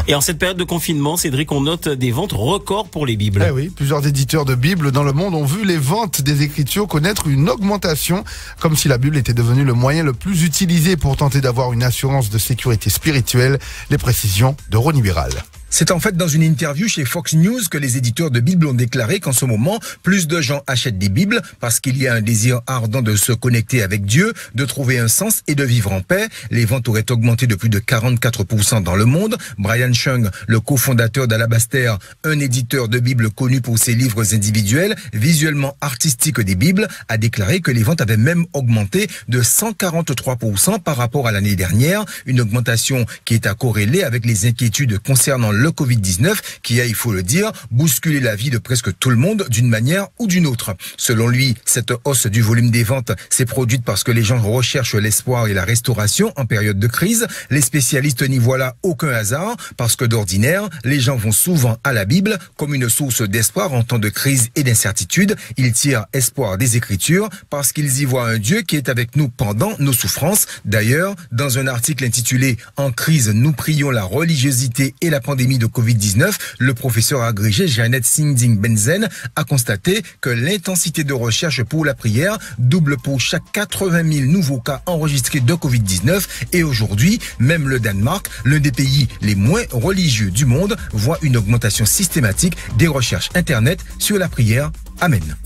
Et en cette période de confinement, Cédric, on note des ventes records pour les Bibles. Eh oui, plusieurs éditeurs de Bibles dans le monde ont vu les ventes des Écritures connaître une augmentation, comme si la Bible était devenue le moyen le plus utilisé pour tenter d'avoir une assurance de sécurité spirituelle. Les précisions de Ronnie Biral. C'est en fait dans une interview chez Fox News que les éditeurs de Bibles ont déclaré qu'en ce moment, plus de gens achètent des Bibles parce qu'il y a un désir ardent de se connecter avec Dieu, de trouver un sens et de vivre en paix. Les ventes auraient augmenté de plus de 44% dans le monde. Brian Chung, le cofondateur d'Alabaster, un éditeur de Bibles connu pour ses livres individuels, visuellement artistiques des Bibles, a déclaré que les ventes avaient même augmenté de 143% par rapport à l'année dernière. Une augmentation qui est à corréler avec les inquiétudes concernant le Covid-19 qui a, il faut le dire, bousculé la vie de presque tout le monde d'une manière ou d'une autre. Selon lui, cette hausse du volume des ventes s'est produite parce que les gens recherchent l'espoir et la restauration en période de crise. Les spécialistes n'y voient là aucun hasard parce que d'ordinaire, les gens vont souvent à la Bible comme une source d'espoir en temps de crise et d'incertitude. Ils tirent espoir des Écritures parce qu'ils y voient un Dieu qui est avec nous pendant nos souffrances. D'ailleurs, dans un article intitulé « En crise, nous prions la religiosité et la pandémie de Covid-19, le professeur agrégé Janet Singding Benzen a constaté que l'intensité de recherche pour la prière double pour chaque 80 000 nouveaux cas enregistrés de Covid-19 et aujourd'hui, même le Danemark, l'un des pays les moins religieux du monde, voit une augmentation systématique des recherches Internet sur la prière. Amen.